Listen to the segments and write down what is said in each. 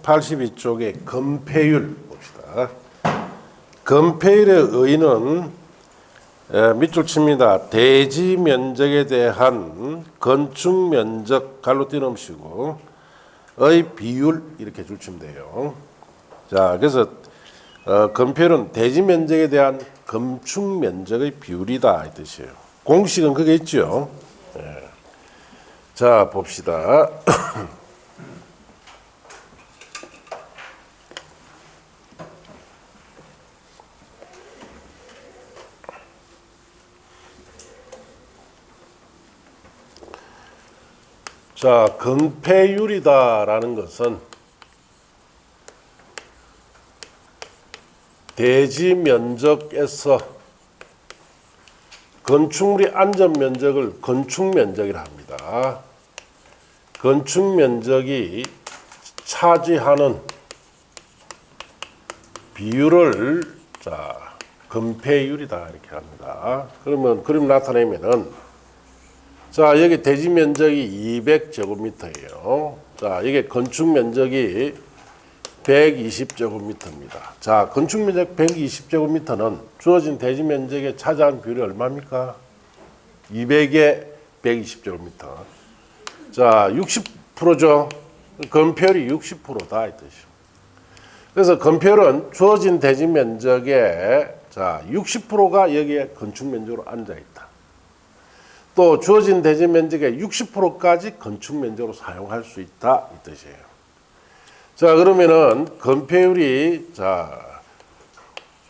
182쪽에 건폐율 봅시다. 건폐율의 의의는 밑줄 칩니다. 대지 면적에 대한 건축 면적 갈로 띄엄시고 의 비율 이렇게 줄 치면 돼요. 자, 그래서 건폐율은 대지 면적에 대한 건축 면적의 비율이다 이 뜻이에요. 공식은 그게 있죠. 예. 자, 봅시다. 자, 건폐율이다라는 것은 대지 면적에서 건축물의 안전 면적을 건축 면적이라 합니다. 건축 면적이 차지하는 비율을 건폐율이다 이렇게 합니다. 그러면 그림 나타내면은 자, 여기 대지 면적이 200제곱미터예요. 자, 이게 건축 면적이 120제곱미터입니다. 자, 건축 면적 120제곱미터는 주어진 대지 면적에 차지하는 비율이 얼마입니까? 200에 120제곱미터. 자, 60%죠. 건폐율이 60%다 이 뜻이죠. 그래서 건폐율은 주어진 대지 면적의 60%가 여기에 건축 면적으로 앉아 있다. 또 주어진 대지 면적의 60%까지 건축 면적으로 사용할 수 있다 이 뜻이에요. 자, 그러면은 건폐율이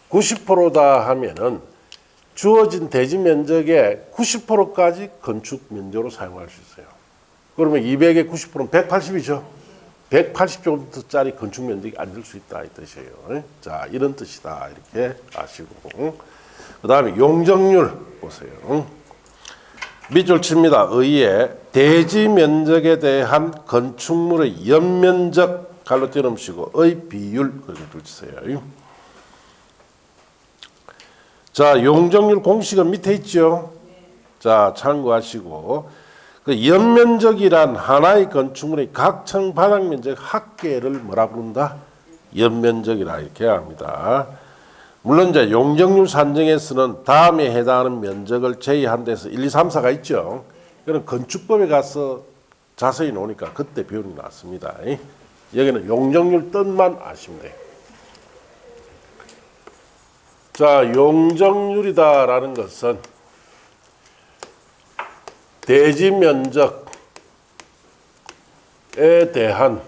90%다 하면은 주어진 대지 면적의 90%까지 건축 면적으로 사용할 수 있어요. 그러면 200의 90%는 180이죠. 180제곱미터짜리 건축 면적이 앉을 수 있다 이 뜻이에요. 자, 이런 뜻이다 이렇게 아시고, 그 다음에 용적률 보세요. 밑줄 칩니다. 의에 대지 면적에 대한 건축물의 연면적 갈로 띄엄시고 의 비율 그렇게 줄 치세요. 자, 용적률 공식은 밑에 있죠. 자, 참고하시고 그 연면적이란 하나의 건축물의 각층 바닥 면적 합계를 뭐라 부른다? 연면적이라 이렇게 합니다. 물론 이제 용적률 산정에서는 다음에 해당하는 면적을 제외한 데서 1, 2, 3, 4가 있죠. 그럼 건축법에 가서 자세히 나오니까 그때 배우는 게 낫습니다. 여기는 용적률 뜻만 아시면 돼요. 자, 용적률이다라는 것은 대지 면적에 대한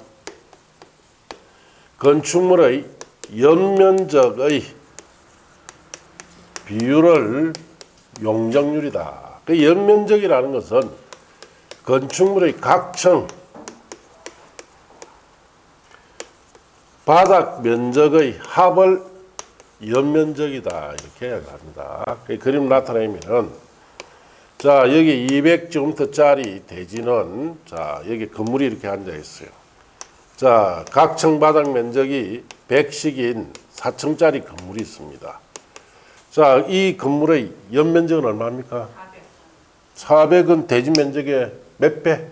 건축물의 연면적의 비율을 용적률이다. 그 연면적이라는 것은 건축물의 각층 바닥 면적의 합을 연면적이다 이렇게 합니다. 그 그림 나타내면은 자, 여기 200제곱미터짜리 대지는 자, 여기 건물이 이렇게 앉아 있어요. 자, 각층 바닥 면적이 100씩인 4층짜리 건물이 있습니다. 자, 이 건물의 연면적은 얼마입니까? 400은 대지 면적의 몇 배? 4배.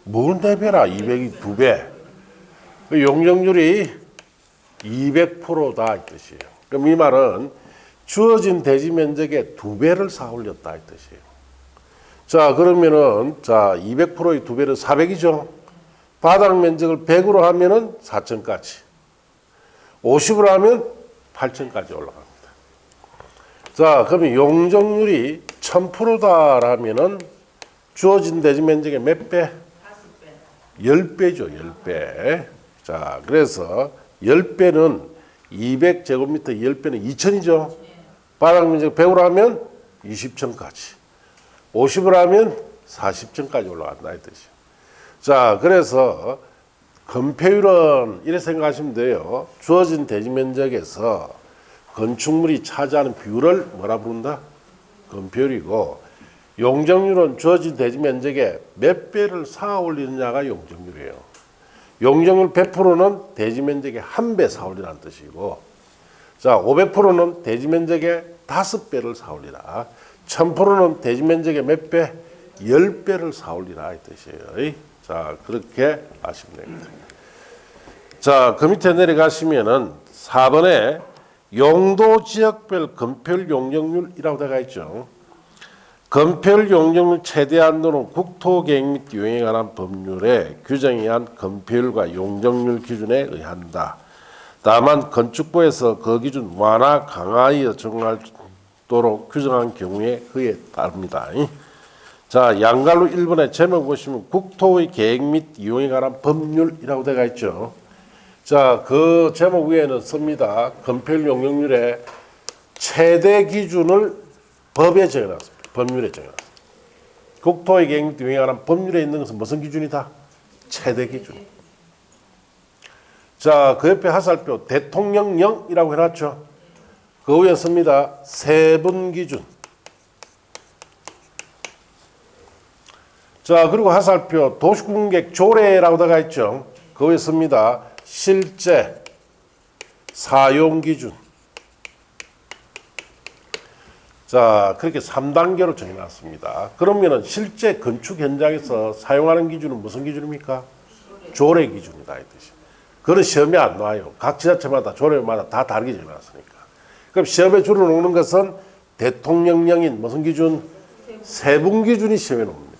뭘 4배라? 200이 2배. 그 용적률이 200%다 이 뜻이에요. 그럼 이 말은 주어진 대지 면적의 2배를 쌓아올렸다 이 뜻이에요. 자, 그러면은 자, 200%의 2배는 400이죠. 바닥 면적을 100으로 하면은 4층까지. 50으로 하면 8층까지 올라갑니다. 자, 그러면 용적률이 1000%다라면은 주어진 대지 면적의 몇 배? 10배죠, 10배. 자, 그래서 10배는 200제곱미터 10배는 2000이죠. 바닥 면적 100으로 하면 20층까지. 50으로 하면 40층까지 올라간다 이 뜻이에요. 자, 그래서 건폐율은 이렇게 생각하시면 돼요. 주어진 대지 면적에서 건축물이 차지하는 비율을 뭐라 부른다? 건폐율이고, 용적률은 주어진 대지 면적에 몇 배를 쌓아 올리느냐가 용적률이에요. 용적률 100%는 대지 면적에 1배 쌓아 올리라는 뜻이고, 자, 500%는 대지 면적에 5배를 쌓아 올리라. 1000%는 대지 면적에 몇 배? 10배를 쌓아 올리라 이 뜻이에요. 자, 그렇게 아시면 됩니다. 자, 그 밑에 내려가시면은 4번에 용도 지역별 건폐율 용적률이라고 되어 있죠. 건폐율 용적률 최대 한도는 국토계획 및 유형에 관한 법률의 규정에 의한 건폐율과 용적률 기준에 의한다. 다만 건축부에서 그 기준 완화 강화하여 적용하도록 규정한 경우에 그에 따릅니다. 자, 양갈로 1번의 제목 보시면 국토의 계획 및 이용에 관한 법률이라고 되어 있죠. 자, 그 제목 위에는 씁니다. 건폐율 용적률의 최대 기준을 법에 정해놨습니다. 법률에 정해놨습니다. 국토의 계획 및 이용에 관한 법률에 있는 것은 무슨 기준이다? 최대 기준. 자, 그 옆에 하살표 대통령령이라고 해놨죠. 그 위에 씁니다. 세분 기준. 자, 그리고 하살표 도시공객 조례라고 들어가 있죠. 그 위에 씁니다. 실제 사용 기준. 자, 그렇게 3단계로 정해놨습니다. 그러면은 실제 건축 현장에서 사용하는 기준은 무슨 기준입니까? 조례 기준이다 이 뜻이에요. 그건 시험에 안 나와요. 각 지자체마다 조례마다 다 다르게 정해놨으니까. 그럼 시험에 주로 놓는 것은 대통령령인 무슨 기준? 세분 기준이 시험에 놓습니다.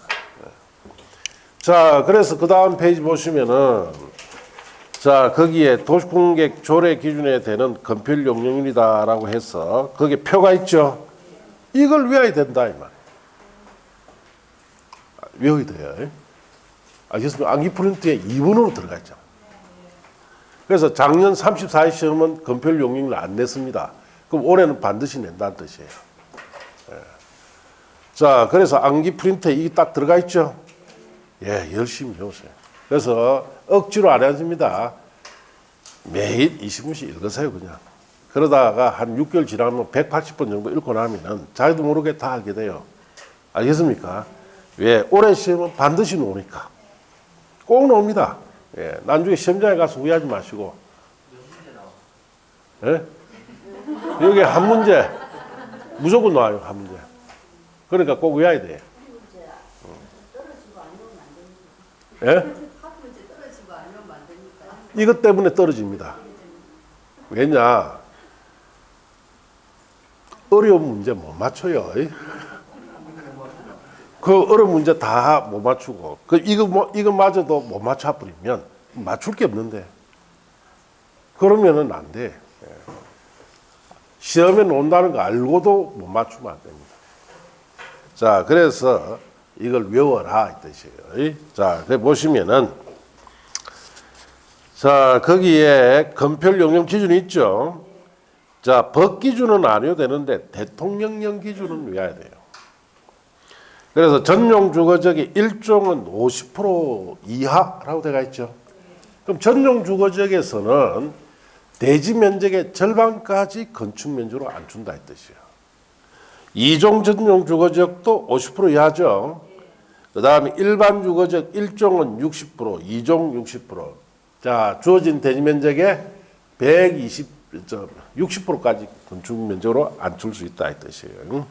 자, 그래서 그 다음 페이지 보시면은 자, 거기에 도시공객 조례 기준에 되는 건폐율 용적률이다라고 해서 거기에 표가 있죠. 이걸 외워야 된다 이 말. 외워야 돼요. 알겠습니까? 암기 프린트에 2번으로 들어가 있죠. 그래서 작년 34회 시험은 건폐율 용적률을 안 냈습니다. 그럼 올해는 반드시 낸다는 뜻이에요. 예. 자, 그래서 암기 프린트에 이게 딱 들어가 있죠. 예, 열심히 배우세요. 그래서 억지로 안 해줍니다. 매일 20분씩 읽으세요, 그냥. 그러다가 한 6개월 지나면 180번 정도 읽고 나면은 자기도 모르게 다 알게 돼요. 알겠습니까? 왜? 올해 시험은 반드시 나오니까. 꼭 나옵니다. 예, 나중에 시험장에 가서 후회하지 마시고. 예? 여기 한 문제 무조건 나와요, 한 문제. 그러니까 꼭 외워야 돼. 예? 이것 때문에 떨어집니다. 왜냐? 어려운 문제 못 맞춰요. 그 어려운 문제 다 못 맞추고, 이거마저도 못 맞춰버리면 맞출 게 없는데. 그러면은 안 돼. 시험에 논다는 거 알고도 못 맞추면 안 됩니다. 자, 그래서 이걸 외워라 이 뜻이에요. 자, 그 보시면은 자, 거기에 건폐율 용적 기준이 있죠. 자, 법 기준은 안 외워도 되는데 대통령령 기준은 외워야 돼요. 그래서 전용 주거지역의 일종은 50% 이하라고 되어 있죠. 그럼 전용 주거지역에서는 대지 면적의 절반까지 건축 면적으로 안 준다 이 뜻이에요. 이종 전용 주거지역도 50% 이하죠. 그 다음에 일반 주거지역 1종은 60%, 2종 60%. 자, 주어진 대지 면적의 60%까지 건축 면적으로 안 줄 수 있다 이 뜻이에요.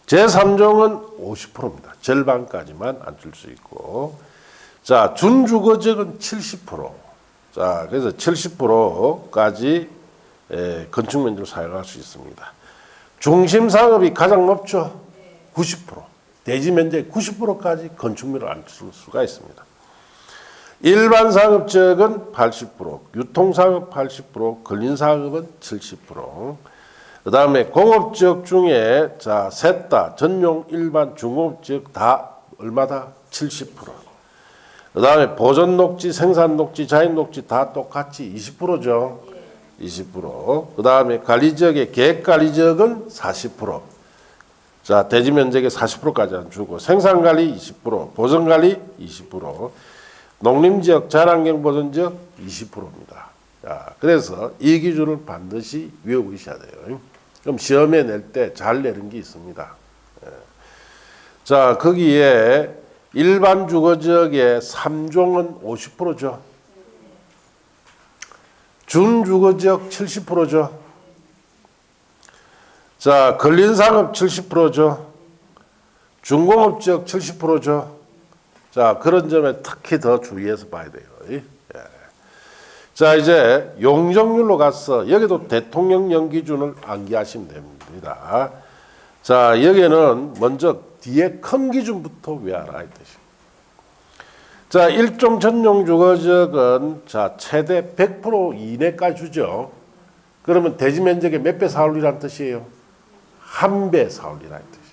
제3종은 50%입니다. 절반까지만 안 줄 수 있고. 자, 준주거지역은 70%. 자, 그래서 70%까지 건축 면적을 사용할 수 있습니다. 중심 상업이 가장 높죠. 90%. 대지 면적의 90%까지 건축물을 안 줄 수가 있습니다. 일반 상업지역은 80%, 유통상업 80%, 근린상업은 70%. 그 다음에 공업지역 중에 자, 셋 다 전용, 일반, 중공업지역 다 얼마다? 70%. 그 다음에 보존녹지, 생산녹지, 자연녹지 다 똑같이 20%죠. 20%. 그 다음에 관리지역의 계획관리지역은 40%. 자, 대지 면적의 40%까지 안 주고 생산관리 20%, 보존관리 20%, 농림지역, 자연환경보존지역 20%입니다. 자, 그래서 이 기준을 반드시 외우고 있어야 돼요. 그럼 시험에 낼 때 잘 내는 게 있습니다. 자, 거기에 일반 주거지역의 3종은 50%죠. 준주거지역 70%죠. 자, 근린상업 70%죠. 중공업지역 70%죠. 자, 그런 점에 특히 더 주의해서 봐야 돼요. 예. 자, 이제 용적률로 가서 여기도 대통령령 기준을 암기하시면 됩니다. 자, 여기는 먼저 뒤에 큰 기준부터 외워라 이 뜻이에요. 자, 일종 전용 주거지역은 자, 최대 100% 이내까지 주죠. 그러면 대지 면적의 몇 배 사올리라는 뜻이에요? 1배 사올리라는 뜻이에요.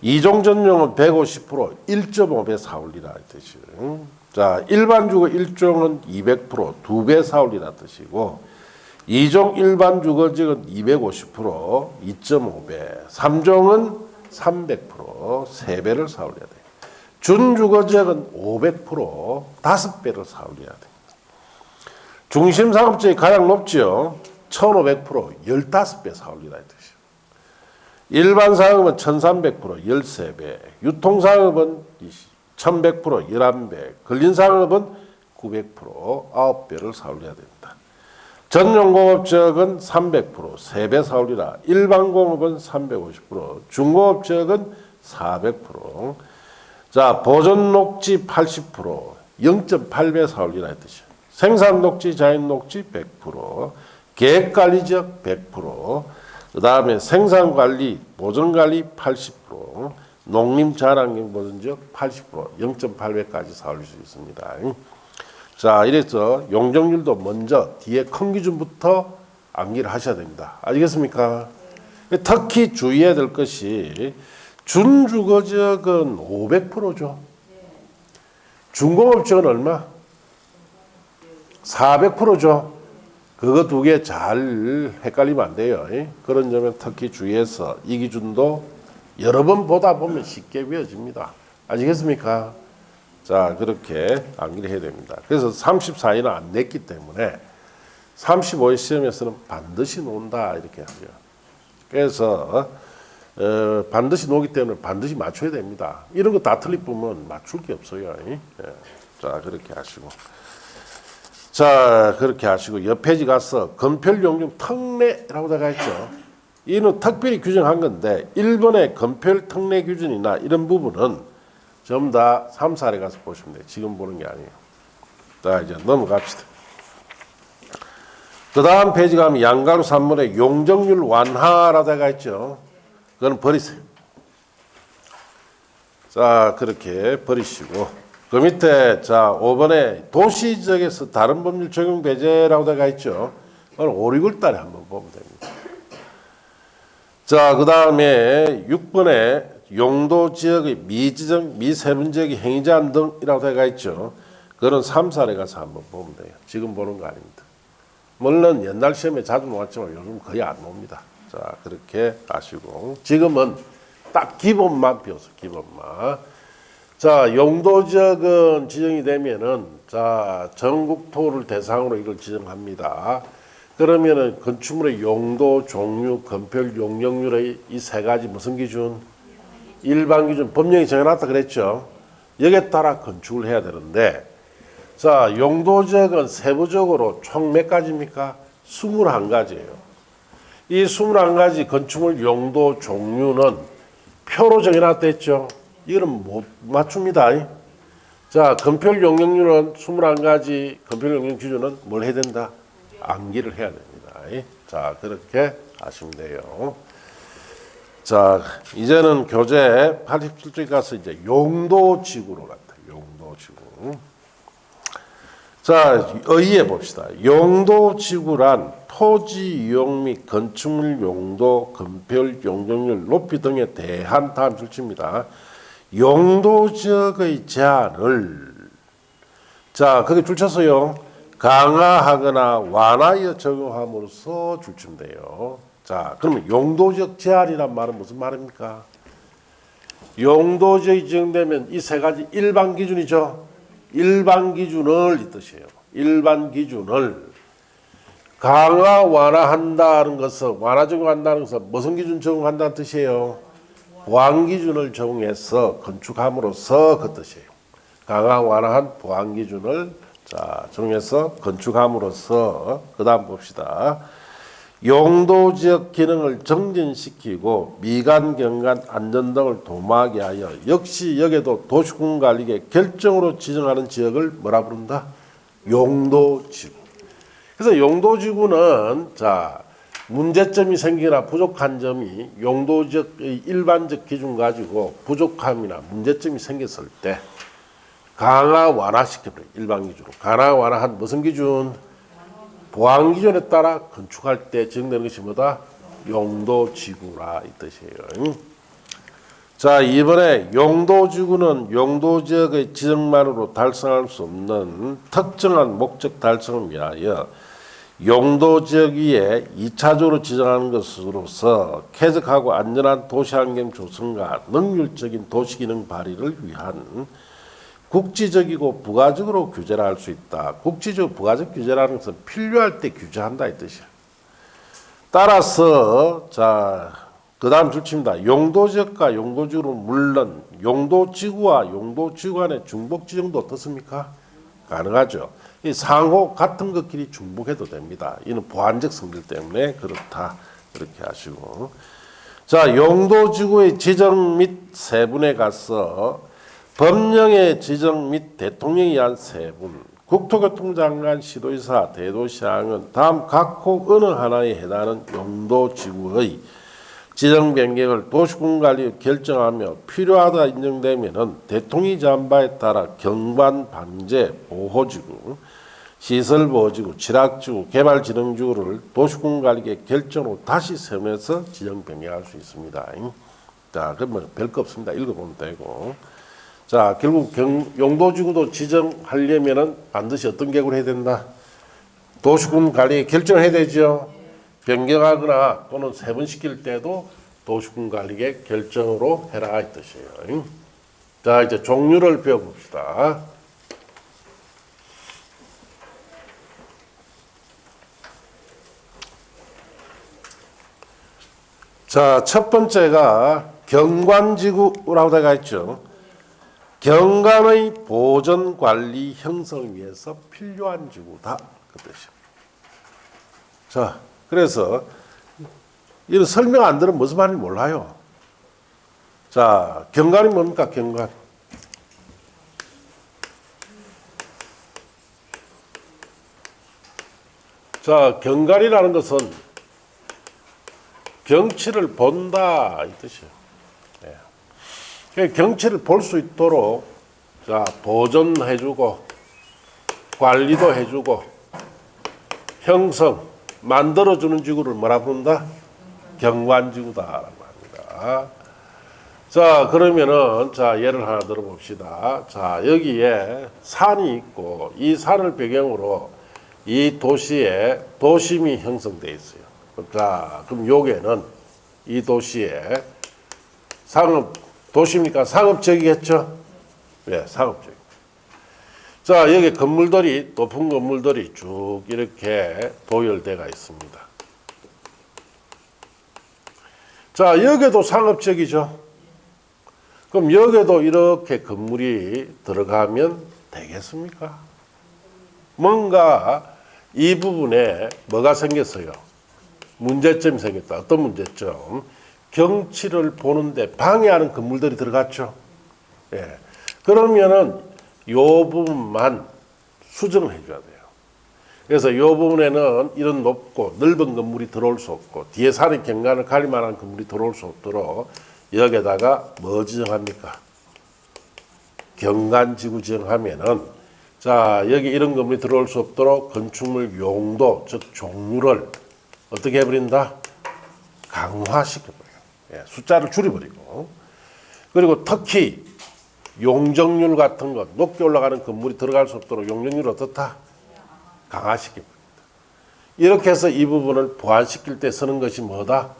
이종 전용은 150%, 1.5배 사올리라는 뜻이에요. 자, 일반 주거 1종은 200%, 2배 사올리라는 뜻이고, 2종 일반 주거지역은 250%, 2.5배, 3종은 300%, 3배를 사올려야 돼요. 준주거지역은 500%, 5배를 사올려야 돼요. 중심상업지역이 가장 높죠. 1500%, 15배 사올리라는 뜻이에요. 일반 상업은 1300%, 13배, 유통상업은 1100%, 11배, 근린상업은 900%, 9배를 사올려야 됩니다. 전용공업지역은 300%, 3배 사올리라. 일반공업은 350%, 중공업지역은 400%. 자, 보존녹지 80%, 0.8배 사올리라 했듯이. 생산녹지, 자연녹지 100%, 계획관리지역 100%, 그 다음에 생산관리, 보존관리 80%, 농림자랑경 보존지역 80%, 0.8배까지 사올릴 수 있습니다. 자, 이래서 용적률도 먼저 뒤에 큰 기준부터 암기를 하셔야 됩니다. 아시겠습니까? 특히 주의해야 될 것이 준주거지역은 500%죠. 중공업지역은 얼마? 400%죠. 그거 두 개 잘 헷갈리면 안 돼요. 그런 점에 특히 주의해서 이 기준도 여러 번 보다 보면 쉽게 외워집니다. 아시겠습니까? 자, 그렇게 암기를 해야 됩니다. 그래서 34일은 안 냈기 때문에 35일 시험에서는 반드시 논다 이렇게 하죠. 그래서 반드시 놓기 때문에 반드시 맞춰야 됩니다. 이런 거 다 틀리면 맞출 게 없어요. 예. 자, 그렇게 하시고. 자, 그렇게 하시고 옆 페이지 가서 건폐용적 특례라고 나가 있죠. 이는 특별히 규정한 건데 일본의 건폐 특례 기준이나 이런 부분은 전부 다 3, 4에 가서 보시면 돼요. 지금 보는 게 아니에요. 자, 이제 넘어갑시다. 그 다음 페이지 가면 양가로 산물의 용적률 완화라고 나가 있죠. 그건 버리세요. 자, 그렇게 버리시고 그 밑에 자 5번에 도시지역에서 다른 법률 적용 배제라고 되어 있죠. 그건 5, 6월 달에 한번 보면 됩니다. 자, 그 다음에 6번에 용도지역의 미지정, 미세분지역의 행위제한 등이라고 되어 있죠. 그건 3, 4에 가서 한번 보면 돼요. 지금 보는 거 아닙니다. 물론 옛날 시험에 자주 나왔지만 요즘 거의 안 나옵니다. 자, 그렇게 아시고 지금은 딱 기본만 배웠어. 기본만. 자, 용도지역은 지정이 되면은 자, 전국토를 대상으로 이걸 지정합니다. 그러면은 건축물의 용도, 종류, 건폐율, 용적률의 이 세 가지 무슨 기준? 일반 기준 법령이 정해놨다 그랬죠. 여기에 따라 건축을 해야 되는데 자, 용도지역은 세부적으로 총 몇 가지입니까? 21가지예요. 이 21가지 건축물 용도 종류는 표로 정해놨다 했죠. 이거는 못 맞춥니다. 자, 건폐율 용적률은 21가지 건폐율 용적 기준은 뭘 해야 된다? 암기를 해야 됩니다. 자, 그렇게 하시면 돼요. 자, 이제는 교재 87쪽에 가서 이제 용도지구로 갔다. 용도지구. 자, 의의해 봅시다. 용도지구란 토지 이용 및 건축물 용도, 건폐율, 용적률, 높이 등에 대한 다음 줄치입니다. 용도지역의 제한을 자, 그게 줄쳤어요. 강화하거나 완화하여 적용함으로써 줄치면 돼요. 자, 그러면 용도지역 제한이란 말은 무슨 말입니까? 용도지역이 지정되면 이 세 가지 일반 기준이죠. 일반 기준을 이 뜻이에요. 일반 기준을 강화 완화한다는 것은 완화 적용한다는 것은 무슨 기준 적용한다는 뜻이에요? 보안 기준을 적용해서 건축함으로써 그 뜻이에요. 강화 완화한 보안 기준을 자 적용해서 건축함으로써 그다음 봅시다. 용도지역 기능을 정진시키고 미관, 경관, 안전 등을 도모하게 하여 역시 여기에도 도시공간관리계 결정으로 지정하는 지역을 뭐라 부른다? 용도지구. 그래서 용도지구는 자 문제점이 생기거나 부족한 점이 용도적의 일반적 기준 가지고 부족함이나 문제점이 생겼을 때 강화 완화시켜버려요. 일반 기준으로. 강화 완화한 무슨 기준? 보안 기준에 따라 건축할 때 지정되는 것이 뭐다? 용도지구라 이 뜻이에요. 자, 이번에 용도지구는 용도지역의 지정만으로 달성할 수 없는 특정한 목적 달성을 위하여 용도지역 위에 2차적으로 지정하는 것으로서 쾌적하고 안전한 도시환경 조성과 능률적인 도시기능 발휘를 위한 국지적이고 부가적으로 규제를 할 수 있다. 국지적, 부가적 규제라는 것은 필요할 때 규제한다 이 뜻이야. 따라서 자, 그 다음 줄칩니다. 용도지역과 용도지구는 물론 용도지구와 용도지구 간의 중복 지정도 어떻습니까? 가능하죠. 이 상호 같은 것끼리 중복해도 됩니다. 이는 보안적 성질 때문에 그렇다. 그렇게 하시고. 자, 용도지구의 지정 및 세분에 가서 법령의 지정 및 대통령에 의한 세분, 국토교통장관, 시도지사, 대도시장은 다음 각호 어느 하나에 해당하는 용도지구의 지정 변경을 도시군관리에 결정하며 필요하다 인정되면은 대통령이 정한 바에 따라 경관, 방제, 보호지구, 시설보호지구, 취락지구, 개발진흥지구를 도시군관리에 결정으로 다시 세분해서 지정 변경할 수 있습니다. 자, 그러면 별거 없습니다. 읽어보면 되고. 자, 결국 용도지구도 지정하려면은 반드시 어떤 계획을 해야 된다? 도시군 관리에 결정을 해야 되죠. 변경하거나 또는 세분시킬 때도 도시군 관리의 결정으로 해라 이 뜻이에요. 자, 이제 종류를 배워봅시다. 자, 첫 번째가 경관지구라고 되어 있죠. 경관의 보전 관리 형성을 위해서 필요한 지구다 그 뜻이에요. 자, 그래서 이런 설명 안 들으면 무슨 말인지 몰라요. 자, 경관이 뭡니까? 경관. 자, 경관이라는 것은 경치를 본다 이 뜻이에요. 경치를 볼 수 있도록 자 보존해주고 관리도 해주고 형성 만들어주는 지구를 뭐라 부른다? 경관지구다라고 합니다. 자, 그러면은 자 예를 하나 들어봅시다. 자, 여기에 산이 있고 이 산을 배경으로 이 도시에 도심이 형성되어 있어요. 자, 그럼 여기에는 이 도시에 도시입니까? 상업적이겠죠? 네, 상업적. 자, 여기 건물들이, 높은 건물들이 쭉 이렇게 도열되어 있습니다. 자, 여기도 상업적이죠? 그럼 여기도 이렇게 건물이 들어가면 되겠습니까? 뭔가 이 부분에 뭐가 생겼어요? 문제점이 생겼다. 어떤 문제점? 경치를 보는데 방해하는 건물들이 들어갔죠. 예. 그러면은 요 부분만 수정을 해줘야 돼요. 그래서 요 부분에는 이런 높고 넓은 건물이 들어올 수 없고 뒤에 산의 경관을 가릴 만한 건물이 들어올 수 없도록 여기에다가 뭐 지정합니까? 경관지구 지정하면은 자, 여기 이런 건물이 들어올 수 없도록 건축물 용도, 즉 종류를 어떻게 해버린다? 강화시켜버려요. 예, 숫자를 줄여버리고. 그리고 특히 용적률 같은 것, 높게 올라가는 건물이 들어갈 수 없도록 용적률을 어떻다? 강화시켜버립니다. 이렇게 해서 이 부분을 보완시킬 때 쓰는 것이 뭐다?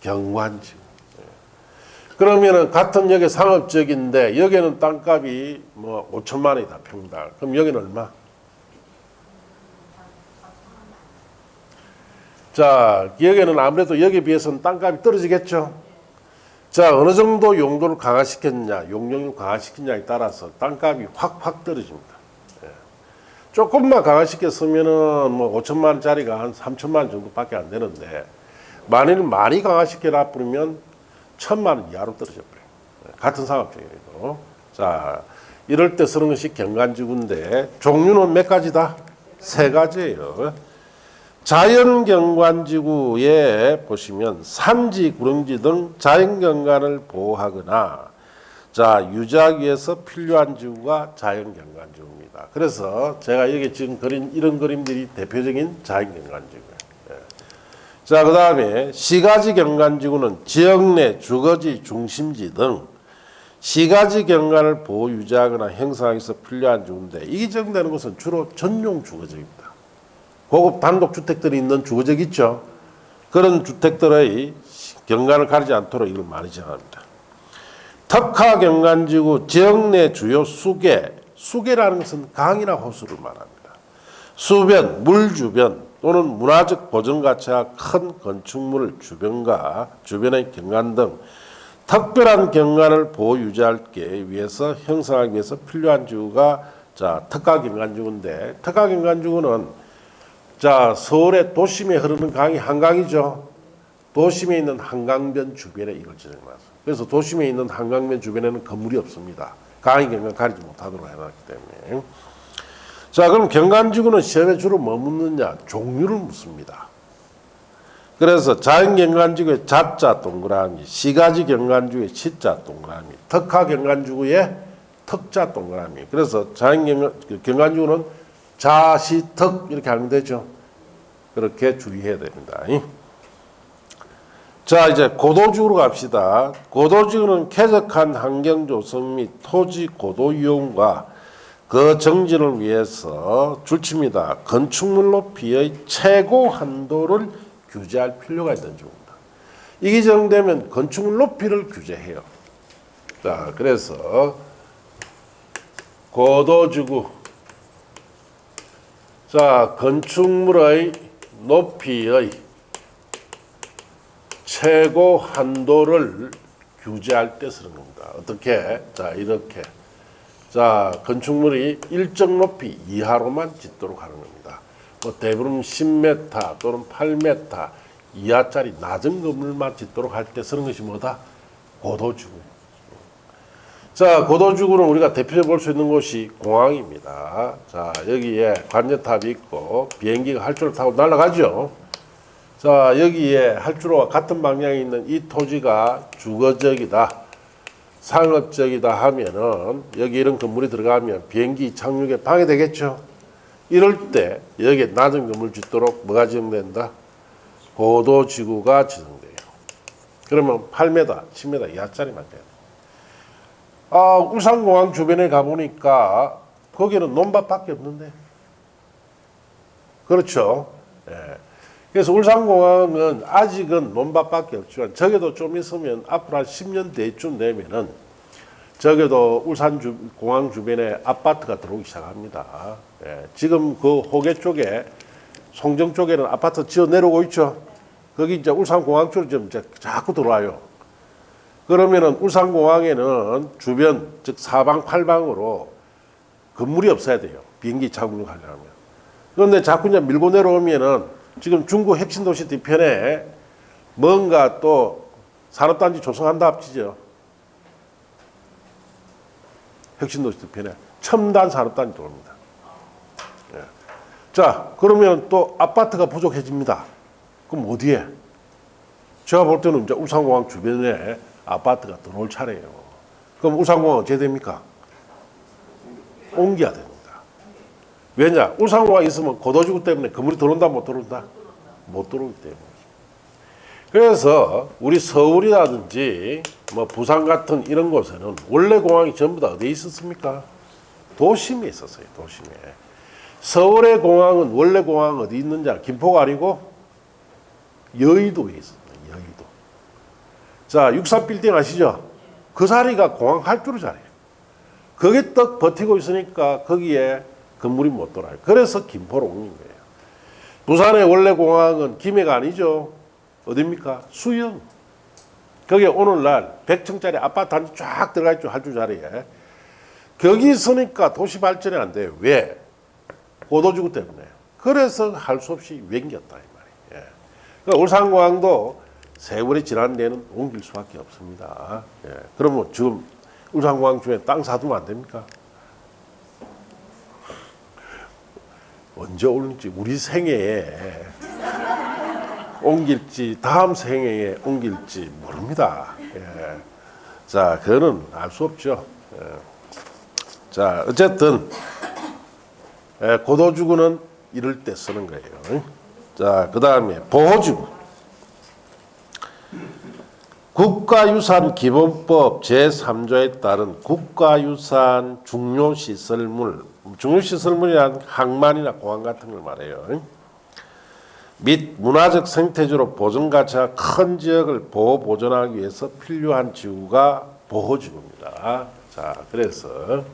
경관지구. 예. 그러면은 같은 여기 상업적인데 여기는 땅값이 뭐 5천만 원이다 평당. 그럼 여기는 얼마? 자, 여기는 아무래도 여기에 비해서는 땅값이 떨어지겠죠. 자, 어느 정도 용도를 강화시켰냐, 용적률 강화시켰냐에 따라서 땅값이 확 떨어집니다. 예. 조금만 강화시켰으면은 뭐 5천만 원짜리가 한 3천만 원 정도밖에 안 되는데 만일 많이 강화시켜라 뿌리면 1,000만 원 이하로 떨어져 버려요. 예. 같은 상업적이라도. 자, 이럴 때 쓰는 것이 경관지구인데 종류는 몇 가지다? 3가지예요. 자연경관지구에 보시면 산지, 구릉지 등 자연경관을 보호하거나 자, 유지하기 위해서 필요한 지구가 자연경관지구입니다. 그래서 제가 여기 지금 그린 이런 그림들이 대표적인 자연경관지구예요. 예. 자, 그 다음에 시가지 경관지구는 지역 내 주거지, 중심지 등 시가지 경관을 보호, 유지하거나 형성하기 위해서 필요한 지구인데 이게 정되는 것은 주로 전용 주거지입니다. 고급 단독주택들이 있는 주거지 있죠. 그런 주택들의 경관을 가리지 않도록 이걸 많이 정합니다. 특화경관지구 지역 내 주요 수계, 수계라는 것은 강이나 호수를 말합니다. 수변, 물 주변 또는 문화적 보존 가치가 큰 건축물 주변과 주변의 경관 등 특별한 경관을 보호 유지하기 위해서 형성하기 위해서 필요한 지구가 자, 특화경관지구인데 특화경관지구는 자, 서울의 도심에 흐르는 강이 한강이죠. 도심에 있는 한강변 주변에 이걸 지정해놨어요. 그래서 도심에 있는 한강변 주변에는 건물이 없습니다. 강의 경관 가리지 못하도록 해놨기 때문에. 자, 그럼 경관지구는 시험에 주로 뭐 묻느냐? 종류를 묻습니다. 그래서 자연경관지구의 자자 동그라미, 시가지 경관지구의 시자 동그라미, 특화경관지구의 특자 동그라미. 그래서 자연경관지구는 자시특 이렇게 하면 되죠. 그렇게 주의해야 됩니다. 자, 이제 고도지구로 갑시다. 고도지구는 쾌적한 환경 조성 및 토지 고도 이용과 그 정진을 위해서 줄칩니다. 건축물 높이의 최고 한도를 규제할 필요가 있는 지구입니다. 이게 정되면 건축물 높이를 규제해요. 자, 그래서 고도지구. 자, 건축물의 높이의 최고 한도를 규제할 때 쓰는 겁니다. 어떻게? 자, 이렇게. 자, 건축물이 일정 높이 이하로만 짓도록 하는 겁니다. 뭐 대부분 10m 또는 8m 이하짜리 낮은 건물만 짓도록 할 때 쓰는 것이 뭐다? 고도지구. 자, 고도지구는 우리가 대표적으로 볼 수 있는 곳이 공항입니다. 자, 여기에 관제탑이 있고 비행기가 활주로 타고 날아가죠. 자, 여기에 활주로와 같은 방향에 있는 이 토지가 주거적이다, 상업적이다 하면은 여기 이런 건물이 들어가면 비행기 착륙에 방해되겠죠. 이럴 때 여기에 낮은 건물 짓도록 뭐가 지정된다? 고도지구가 지정돼요. 그러면 8m, 10m 이하짜리만 돼요. 울산공항 주변에 가보니까 거기는 논밭밖에 없는데. 그렇죠. 예. 그래서 울산공항은 아직은 논밭밖에 없지만 적어도 좀 있으면 앞으로 한 10년 뒤쯤 되면은 적어도 울산공항 주변에 아파트가 들어오기 시작합니다. 예. 지금 그 호계 쪽에 송정 쪽에는 아파트 지어 내려오고 있죠. 거기 이제 울산공항 쪽으로 좀 이제 자꾸 들어와요. 그러면은 울산공항에는 주변 즉 사방팔방으로 건물이 없어야 돼요. 비행기 착륙하려면. 그런데 자꾸 이제 밀고 내려오면은 지금 중구 핵심도시 뒤편에 뭔가 또 산업단지 조성한다 합치죠. 핵심도시 뒤편에 첨단 산업단지 들어옵니다. 예. 자, 그러면 또 아파트가 부족해집니다. 그럼 어디에? 제가 볼 때는 이제 울산공항 주변에 아파트가 들어올 차례예요. 그럼 울산공항 어떻게 됩니까? 옮겨야 됩니다. 왜냐? 울산공항 있으면 고도지구 때문에 건물이 들어온다 못 들어온다? 못 들어오기 때문에. 그래서 우리 서울이라든지 뭐 부산 같은 이런 곳에는 원래 공항이 전부 다 어디에 있었습니까? 도심에 있었어요. 도심에. 서울의 공항은 원래 공항 어디 있는지 김포가 아니고 여의도에 있었어요. 여의도. 자, 63빌딩 아시죠? 그 자리가 공항 활주로 자리예요. 거기 떡 버티고 있으니까 거기에 건물이 못 돌아요. 그래서 김포로 옮긴 거예요. 부산의 원래 공항은 김해가 아니죠. 어딥니까? 수영. 거기에 오늘날 100층짜리 아파트 단지 쫙 들어가 있죠. 활주로 자리에. 거기 있으니까 도시 발전이 안 돼요. 왜? 고도지구 때문에. 그래서 할 수 없이 옮겼다 이 말이에요. 그러니까 울산공항도 세월이 지난 데는 옮길 수밖에 없습니다. 예. 그러면 지금 울산공항 주변에 땅 사두면 안 됩니까? 언제 오는지 우리 생애에 옮길지 다음 생애에 옮길지 모릅니다. 예. 자, 그거는 알 수 없죠. 예. 자, 어쨌든 고도주구는 이럴 때 쓰는 거예요. 자, 그 다음에 보호주구. 국가유산기본법 제3조에 따른 국가유산 중요시설물, 중요시설물이란 항만이나 공항 같은 걸 말해요. 및 문화적 생태주로 보존가치가 큰 지역을 보호 보존하기 위해서 필요한 지구가 보호지구입니다. 자, 그래서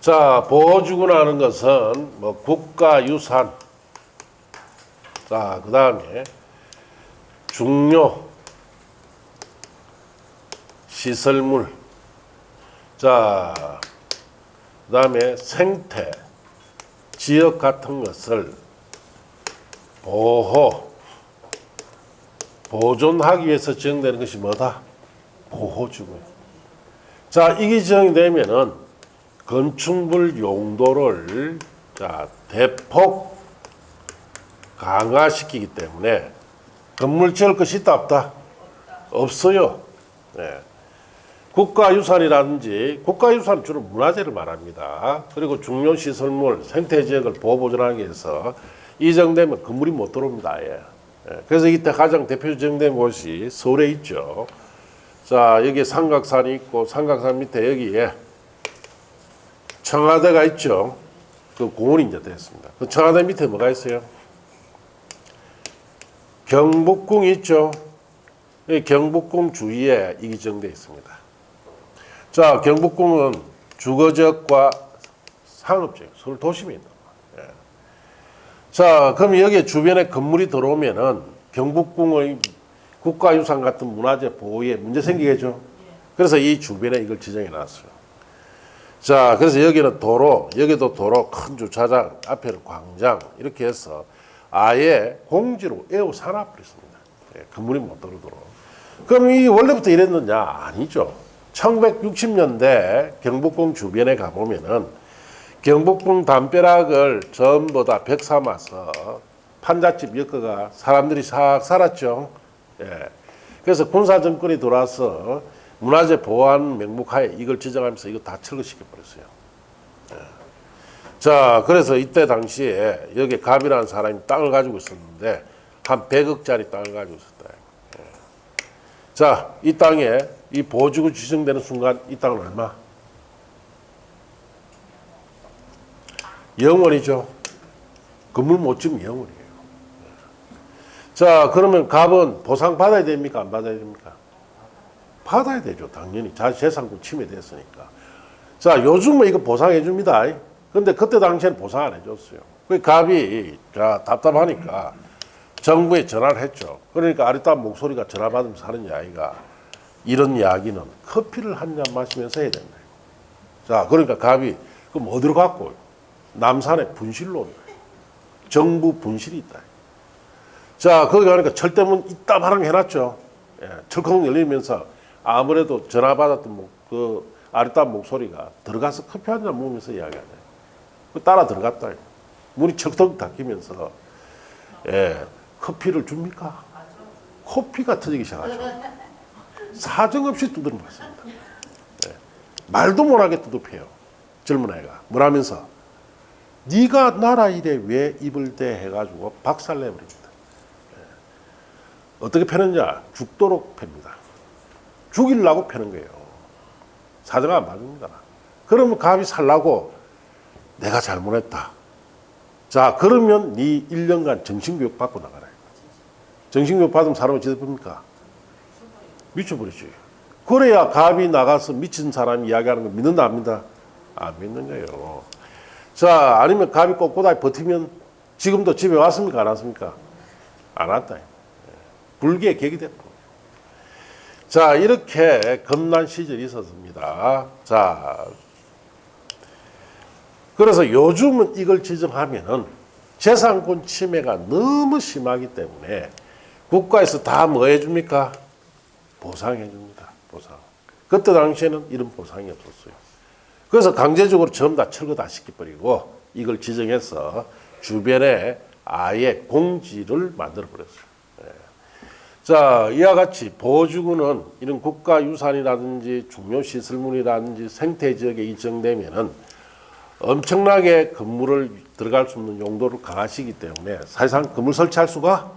자, 보호지구라는 것은 뭐 국가유산, 자, 그 다음에 중요 시설물, 자, 그 다음에 생태, 지역 같은 것을 보호, 보존하기 위해서 지정되는 것이 뭐다? 보호지구예요. 자, 이게 지정이 되면은 건축물 용도를 자, 대폭 강화시키기 때문에 건물 지을 것이 있다 없다? 없어요. 네. 국가유산이라든지 국가유산 주로 문화재를 말합니다. 그리고 중요시설물, 생태지역을 보호보존하기 위해서 이정되면 건물이 못 들어옵니다. 예. 그래서 이때 가장 대표 지정된 곳이 서울에 있죠. 자, 여기 삼각산이 있고 삼각산 밑에 여기에 청와대가 있죠. 그 공원이 이제 됐습니다. 그 청와대 밑에 뭐가 있어요? 경복궁이 있죠. 이 경복궁 주위에 이게 지정되어 있습니다. 자, 경복궁은 주거지역과 상업지역, 서울 도심에 있는 거예요. 예. 자, 그럼 여기에 주변에 건물이 들어오면은 경복궁의 국가유산 같은 문화재 보호에 문제 생기겠죠. 그래서 이 주변에 이걸 지정해 놨어요. 자, 그래서 여기는 도로, 여기도 도로, 큰 주차장, 앞에는 광장, 이렇게 해서 아예 공지로 에워싸놔 버렸습니다. 예, 건물이 못 들어오도록. 그럼 이 원래부터 이랬느냐? 아니죠. 1960년대 경복궁 주변에 가보면은 경복궁 담벼락을 전부 다 벽 삼아서 판잣집 엮어가 사람들이 싹 살았죠. 예. 그래서 군사정권이 들어와서 문화재 보호하는 명목하에 이걸 지정하면서 이거 다 철거시켜 버렸어요. 예. 자, 그래서 이때 당시에 여기 갑이라는 사람이 땅을 가지고 있었는데 한 100억짜리 땅을 가지고 있었다. 예. 자, 이 땅에 이 보호지구 지정되는 순간 이 땅은 얼마? 영원이죠. 건물 못 지으면 영원이에요. 자, 그러면 갑은 보상 받아야 됩니까? 안 받아야 됩니까? 받아야 되죠. 당연히 자재산권 침해됐으니까. 자, 요즘은 이거 보상해 줍니다. 근데 그때 당시에는 보상 안 해줬어요. 그 갑이 자 답답하니까 정부에 전화를 했죠. 그러니까 아리따운 목소리가 전화 받으면서 하는 이야기가 이런 이야기는 커피를 한 잔 마시면서 해야 된다. 자, 그러니까 갑이 그럼 어디로 갔고? 남산에 분실로 정부 분실이 있다. 자, 거기 가니까 철대문 이따바랑 해놨죠. 예, 철컹 열리면서 아무래도 전화 받았던 그 아리따운 목소리가 들어가서 커피 한 잔 먹으면서 이야기하네. 그 따라 들어갔다. 문이 철컹 닫히면서 예, 커피를 줍니까? 코피가 터지기 시작하죠. 사정없이 두드려 맞습니다. 예, 말도 못하게 두드려요. 젊은 애가 뭐라면서 네가 나라 일에 왜 입을 대 해가지고 박살내버립니다. 예. 어떻게 패느냐? 죽도록 팹니다. 죽이려고 패는 거예요. 사정 안 봐줍니다. 그러면 갑이 살라고 내가 잘못했다. 자, 그러면 네 1년간 정신교육 받고 나가라. 정신교육 받으면 사람을 지도합니까? 미쳐버리지. 그래야 갑이 나가서 미친 사람이 이야기하는 거 믿는다 안 믿는다? 안 믿는 거예요. 자, 아니면 갑이 꼿꼿하게 버티면 지금도 집에 왔습니까? 안 왔습니까? 안 왔다. 불기의 객이 됐고. 자, 이렇게 겁난 시절이 있었습니다. 자, 그래서 요즘은 이걸 지정하면은 재산권 침해가 너무 심하기 때문에 국가에서 다 뭐 해줍니까? 보상해 줍니다. 보상. 그때 당시에는 이런 보상이 없었어요. 그래서 강제적으로 전부 다 철거 다 시켜버리고 이걸 지정해서 주변에 아예 공지를 만들어 버렸어요. 자, 이와 같이 보호지구는 이런 국가유산이라든지 중요시설물이라든지 생태지역에 인정되면은 엄청나게 건물을 들어갈 수 없는 용도를 강화시키기 때문에 사실상 건물 설치할 수가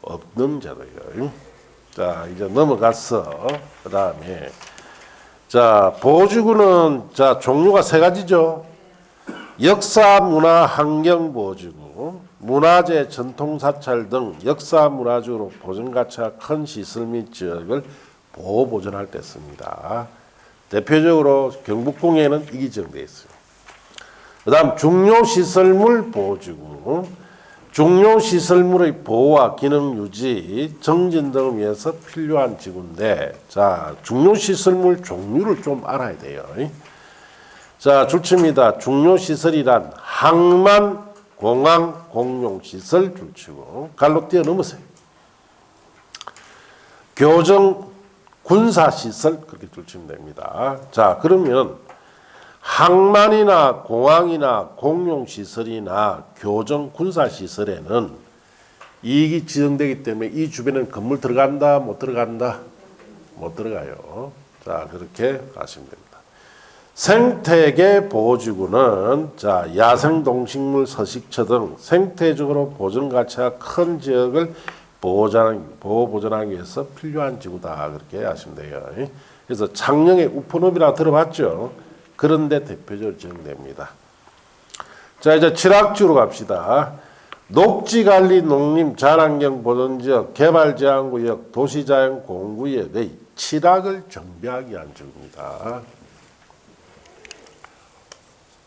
없는 제도예요. 자, 이제 넘어가서 그 다음에 자, 보호지구는 자 종류가 세 가지죠. 역사, 문화, 환경 보호지구, 문화재, 전통사찰 등 역사 문화적으로 보존 가치가 큰 시설 및 지역을 보호 보존할 때 씁니다. 대표적으로 경북공예는 이게 지정되어 있어요. 그다음 중요시설물 보호지구, 중요시설물의 보호와 기능 유지, 정진 등을 위해서 필요한 지구인데, 자 중요시설물 종류를 좀 알아야 돼요. 자, 줄칩니다. 중요시설이란 항만, 공항, 공용시설 줄치고 갈로 뛰어넘으세요. 교정, 군사시설 그렇게 줄치면 됩니다. 자, 그러면 항만이나 공항이나 공용시설이나 교정, 군사시설에는 이익이 지정되기 때문에 이 주변에는 건물 들어간다, 못 들어간다? 못 들어가요. 자, 그렇게 가시면 됩니다. 생태계 보호지구는 자 야생동식물 서식처 등 생태적으로 보존 가치가 큰 지역을 보호 보존하기 위해서 필요한 지구다 그렇게 하시면 돼요. 그래서 창녕의 우포늪이라 들어봤죠. 그런데 대표적으로 지정됩니다. 자, 이제 칠학지구로 갑시다. 녹지관리 농림 자연환경 보존지역 개발제한구역 도시자연 공구역의 칠학을 정비하기 위한 지구입니다.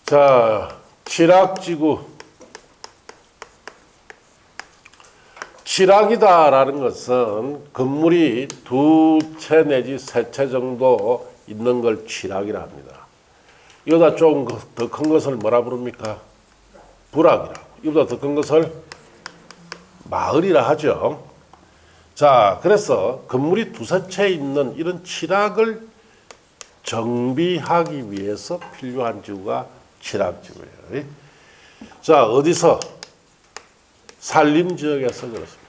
자, 칠학지구. 칠학이다라는 것은 건물이 두 채 내지 세 채 정도 있는 걸 칠학이라 합니다. 이거보다 좀 더 큰 것을 뭐라 부릅니까? 불학이라고. 이거보다 더 큰 것을 마을이라 하죠. 자, 그래서 건물이 두세 채 있는 이런 칠학을 정비하기 위해서 필요한 지구가 칠학지구예요. 자, 어디서? 산림지역에서 그렇습니다.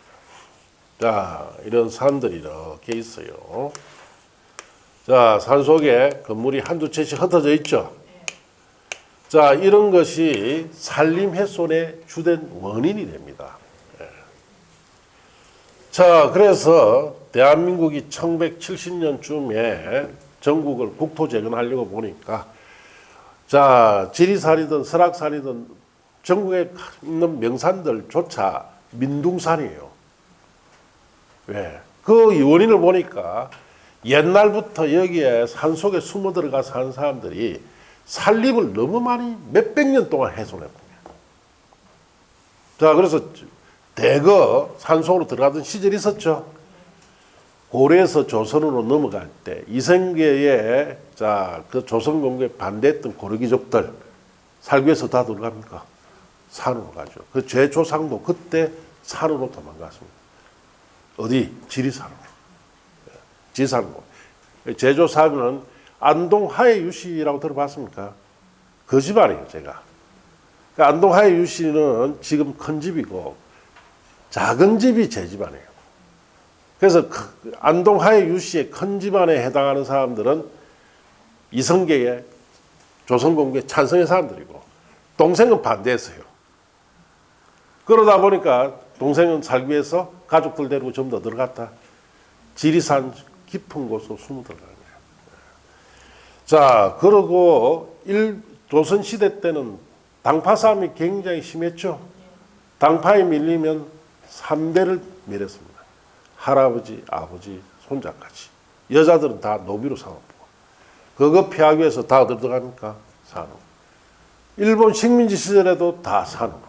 자, 이런 산들이 이렇게 있어요. 자, 산속에 건물이 한두 채씩 흩어져 있죠. 자, 이런 것이 산림훼손의 주된 원인이 됩니다. 자, 그래서 대한민국이 1970년쯤에 전국을 국토재건하려고 보니까 자, 지리산이든 설악산이든 전국에 있는 명산들조차 민둥산이에요. 왜? 그 원인을 보니까 옛날부터 여기에 산속에 숨어 들어가 사는 사람들이 산림을 너무 많이 몇백 년 동안 훼손했군요. 자, 그래서 대거 산속으로 들어가던 시절이 있었죠. 고려에서 조선으로 넘어갈 때 이성계에 자, 그 조선 건국에 반대했던 고려귀족들 살기 위해서 다 들어갑니까? 산으로 가죠. 그 제조상도 그때 산으로 도망갔습니다. 어디? 지리산으로. 지산으로. 제조상은 안동 하해유씨라고 들어봤습니까? 그 집안이에요, 제가. 그러니까 안동 하해유씨는 지금 큰 집이고 작은 집이 제 집안이에요. 그래서 안동 하해유씨의 큰 집안에 해당하는 사람들은 이성계의 조선공국에 찬성의 사람들이고 동생은 반대했어요. 그러다 보니까 동생은 살기 위해서 가족들 데리고 전부 다 들어갔다. 지리산 깊은 곳으로 숨어 들어가는 거예요. 자, 그러고 조선시대 때는 당파 싸움이 굉장히 심했죠. 당파에 밀리면 3대를 밀었습니다. 할아버지, 아버지, 손자까지. 여자들은 다 노비로 삼았고. 그거 피하기 위해서 다 어디로 들어갑니까? 산으로. 일본 식민지 시절에도 다 산으로.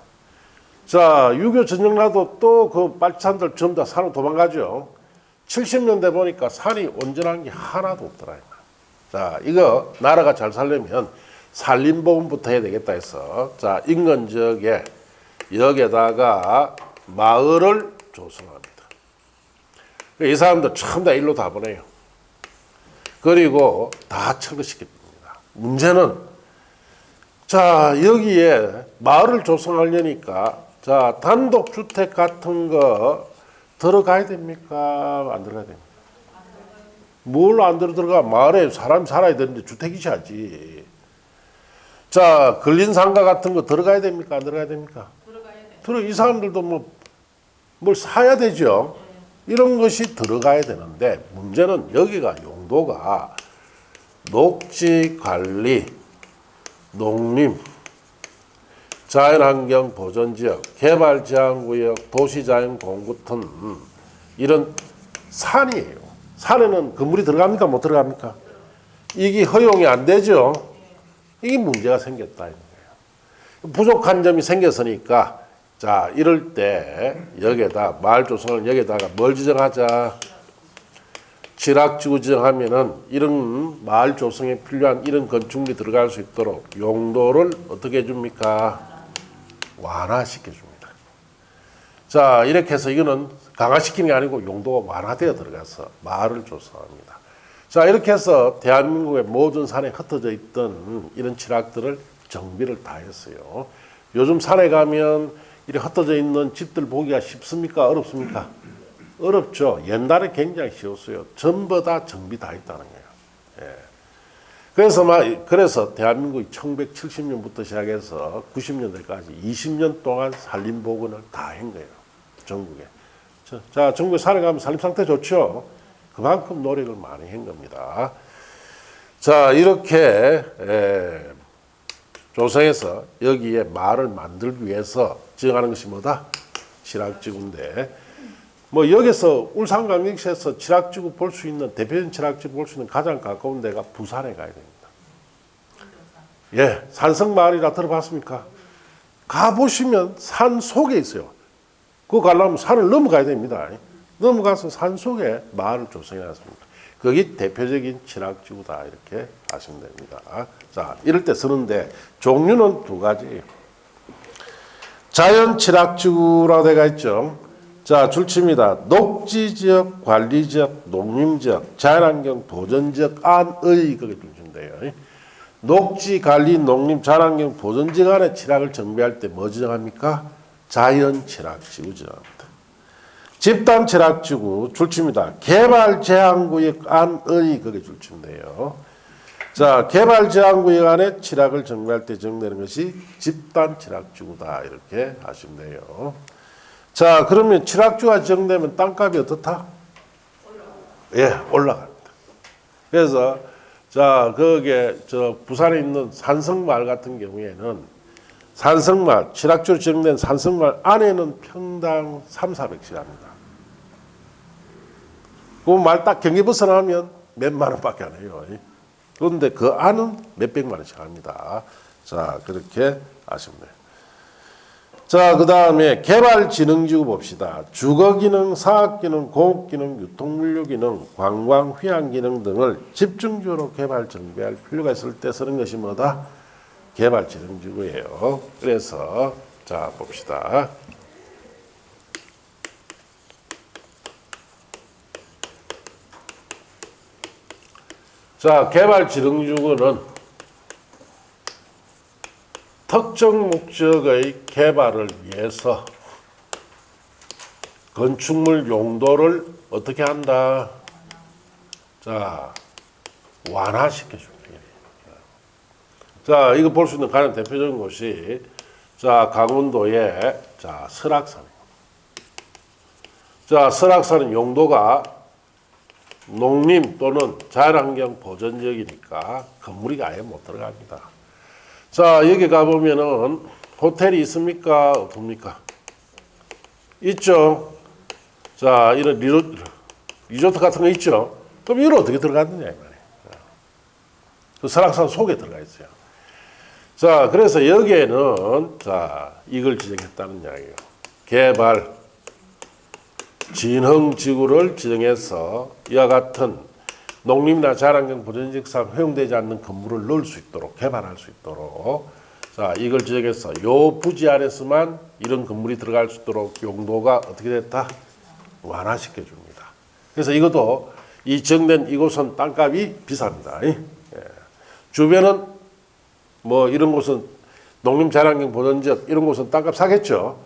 자, 6.25 전쟁 나도 또 그 빨치산들 전부 다 산으로 도망가죠. 70년대 보니까 산이 온전한 게 하나도 없더라. 자, 이거 나라가 잘 살려면 산림보험부터 해야 되겠다 해서 자, 인근 지역에 여기에다가 마을을 조성합니다. 이 사람들 전부 다 일로 다 보내요. 그리고 다 철거시킵니다. 문제는 자, 여기에 마을을 조성하려니까 자, 단독주택 같은 거 들어가야 됩니까? 안 들어가야 됩니까? 뭘 안 들어가? 마을에 사람 살아야 되는데 주택이셔야지. 자, 근린상가 같은 거 들어가야 됩니까? 안 들어가야 됩니까? 이 사람들도 뭘 사야 되죠. 이런 것이 들어가야 되는데 문제는 여기가 용도가 녹지 관리, 농림, 자연환경 보전지역, 개발제한구역, 도시자연공구턴 이런 산이에요. 산에는 건물이 들어갑니까? 못 들어갑니까? 이게 허용이 안 되죠. 이게 문제가 생겼다. 거예요. 부족한 점이 생겼으니까 자, 이럴 때 여기에다 마을 조성을 여기에다가 뭘 지정하자? 취락지구 지정하면은 이런 마을 조성에 필요한 이런 건축물이 들어갈 수 있도록 용도를 어떻게 해줍니까? 완화시켜 줍니다. 자, 이렇게 해서 이거는 강화시키는 게 아니고 용도가 완화되어 들어가서 마을을 조성합니다. 자, 이렇게 해서 대한민국의 모든 산에 흩어져 있던 이런 취락들을 정비를 다 했어요. 요즘 산에 가면 이렇게 흩어져 있는 집들 보기가 쉽습니까? 어렵습니까? 어렵죠. 옛날에 굉장히 쉬웠어요. 전부 다 정비 다 했다는 거예요. 예. 그래서 대한민국이 1970년부터 시작해서 90년대까지 20년 동안 산림복원을 다 한 거예요. 전국에. 자, 전국에 산에 가면 산림 상태 좋죠. 그만큼 노력을 많이 한 겁니다. 자, 이렇게 조성해서 여기에 마을을 만들기 위해서 지정하는 것이 뭐다? 취락지구인데 여기서 울산광역시에서 취락지구 볼 수 있는 대표적인 취락지구 볼 수 있는 가장 가까운 데가 부산에 가야 됩니다. 예, 산성마을이라 들어봤습니까? 가보시면 산 속에 있어요. 그거 가려면 산을 넘어가야 됩니다. 넘어가서 산 속에 마을을 조성해놨습니다. 그게 대표적인 취락지구다 이렇게 아시면 됩니다. 자, 이럴 때 쓰는데 종류는 두 가지예요. 자연 취락지구라고 되어 있죠. 자, 줄칩니다. 녹지지역, 관리지역, 농림지역, 자연환경 보전지역 안의 그게 줄친대요. 녹지, 관리, 농림, 자연환경 보전지역 안에 취락을 정비할 때 뭐 지정합니까? 자연 취락지구 지정합니다. 집단 취락지구 줄칩니다. 개발 제한구역 안의 그게 줄친대요. 자, 개발 제한구역 안에 취락을 정비할 때 정되는 것이 집단 취락지구다 이렇게 하시면 돼요. 자, 그러면 취락지구가 지정되면 땅값이 어떻다? 예, 올라갑니다. 그래서 자, 거기에 부산에 있는 산성마을 같은 경우에는 산성마을 취락지구로 지정된 산성마을 안에는 평당 3,400씩 합니다. 그 말 딱 경기 벗어나면 몇만 원밖에 안 해요. 그런데 그 안은 몇백만 원씩 합니다. 자, 그렇게 아시면 돼요. 자, 그 다음에 개발진흥지구 봅시다. 주거기능, 사업기능, 공업기능, 유통물류기능, 관광, 휴양기능 등을 집중적으로 개발 정비할 필요가 있을 때 쓰는 것이 뭐다? 개발진흥지구예요. 그래서 자, 봅시다. 자, 개발진흥지구는 특정 목적의 개발을 위해서 건축물 용도를 어떻게 한다? 자, 완화시켜 줍니다. 자, 이거 볼 수 있는 가장 대표적인 곳이 자, 강원도의 자, 설악산입니다. 자, 설악산은 용도가 농림 또는 자연환경 보전지역이니까 건물이 아예 못 들어갑니다. 자, 여기 가보면은 호텔이 있습니까? 없습니까? 있죠. 자, 이런 리조트 같은 거 있죠. 그럼 이걸 어떻게 들어갔느냐, 이 말이에요. 그 설악산 속에 들어가 있어요. 자, 그래서 여기에는 자, 이걸 지정했다는 이야기예요. 개발 진흥지구를 지정해서 이와 같은 농림이나 자연환경 보전지역상 허용되지 않는 건물을 넣을 수 있도록 개발할 수 있도록 자, 이걸 지정해서 요 부지 안에서만 이런 건물이 들어갈 수 있도록 용도가 어떻게 됐다? 완화시켜 줍니다. 그래서 이것도 이 지정된 이곳은 땅값이 비쌉니다. 예. 주변은 뭐 이런 곳은 농림자연환경 보전지역 이런 곳은 땅값 사겠죠.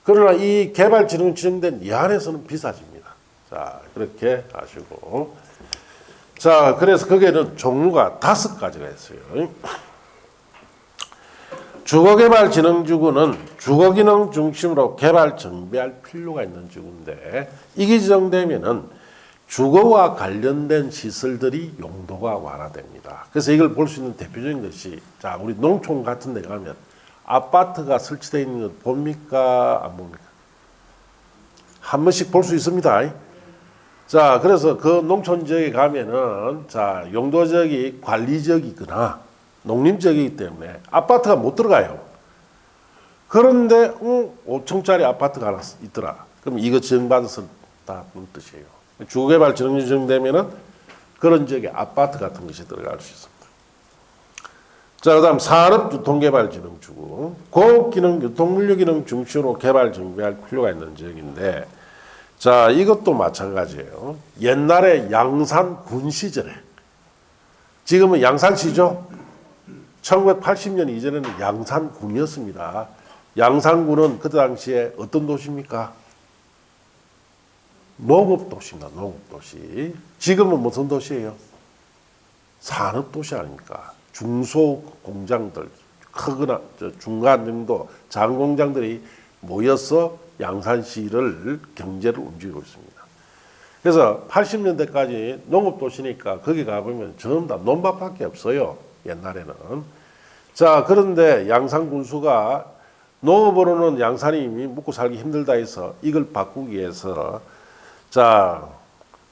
그러나 이 개발지능 지정된 이 안에서는 비싸집니다. 자, 그렇게 아시고. 자, 그래서 거기에는 종류가 5가지가 있어요. 주거개발진흥지구는 주거기능 중심으로 개발 정비할 필요가 있는 지구인데, 이게 지정되면은 주거와 관련된 시설들이 용도가 완화됩니다. 그래서 이걸 볼 수 있는 대표적인 것이, 자, 우리 농촌 같은 데 가면 아파트가 설치되어 있는 것 봅니까? 안 봅니까? 한 번씩 볼 수 있습니다. 자, 그래서 그 농촌 지역에 가면은, 자, 용도 지역이 관리 지역이거나 농림 지역이기 때문에 아파트가 못 들어가요. 그런데 5층짜리 아파트가 하나 있더라. 그럼 이거 지정받아서 다 그런 뜻이에요. 주거개발 지정이 지정되면은 그런 지역에 아파트 같은 것이 들어갈 수 있습니다. 자, 그다음 산업유통개발진흥지구, 공업기능, 유통물류기능 중심으로 개발 정비할 필요가 있는 지역인데, 자, 이것도 마찬가지예요. 옛날에 양산군 시절에, 지금은 양산시죠. 1980년 이전에는 양산군이었습니다. 양산군은 그때 당시에 어떤 도시입니까? 농업도시입니다. 농업도시. 지금은 무슨 도시예요? 산업도시 아닙니까? 중소공장들, 크거나 중간 정도 장공장들이 모여서 양산시를 경제를 움직이고 있습니다. 그래서 80년대까지 농업도시니까 거기 가보면 전부 다 논밭밖에 없어요. 옛날에는. 자, 그런데 양산군수가 농업으로는 양산이 먹고 살기 힘들다 해서 이걸 바꾸기 위해서, 자,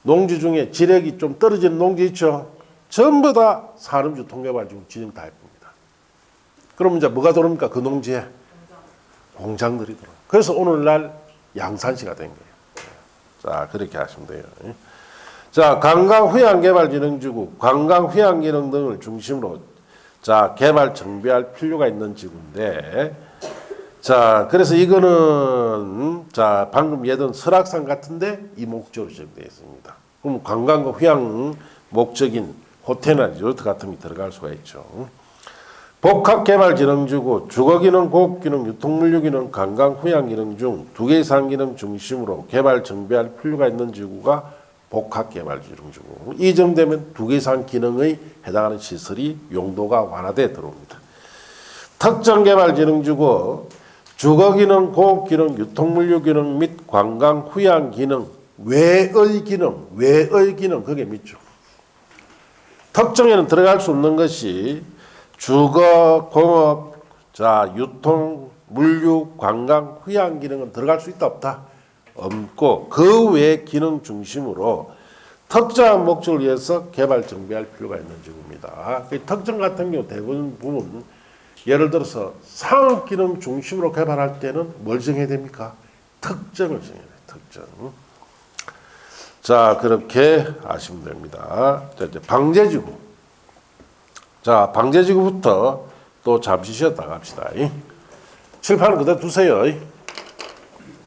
농지 중에 지력이 좀 떨어지는 농지 있죠? 전부 다 산업유통개발지구 지정 다 해봅니다. 그럼 이제 뭐가 들어옵니까? 그 농지에? 공장들이 들어옵니다. 그래서 오늘날 양산시가 된 거예요. 자, 그렇게 하시면 돼요. 자, 관광휴양개발진흥지구, 관광휴양기능 등을 중심으로, 자, 개발 정비할 필요가 있는 지구인데, 자, 그래서 이거는, 자, 방금 얘던 설악산 같은데 이 목적으로 지정되어 있습니다. 그럼 관광과 휴양 목적인 호텔이나 리조트 같은 게 들어갈 수가 있죠. 복합개발진흥지구, 주거기능, 공업기능, 유통물류기능, 관광휴양기능 중 2개 이상 기능 중심으로 개발 정비할 필요가 있는 지구가 복합개발진흥지구. 이 정도면 2개 이상 기능의 해당하는 시설이 용도가 완화돼 들어옵니다. 특정개발진흥지구, 주거기능, 공업기능, 유통물류기능 및 관광휴양기능 외의 기능 그게 밑죠. 특정에는 들어갈 수 없는 것이 주거, 공업, 자, 유통, 물류, 관광, 휴양 기능은 들어갈 수 있다 없다? 없고, 그 외의 기능 중심으로 특정한 목적을 위해서 개발 정비할 필요가 있는 지구입니다. 특정 같은 경우 대부분 예를 들어서 상업 기능 중심으로 개발할 때는 뭘 정해야 됩니까? 특정을 정해야 돼요. 특정. 자, 그렇게 아시면 됩니다. 자, 이제 방제지구. 자, 방제지구부터 또 잠시 쉬었다 갑시다. 칠판은 그대로 두세요.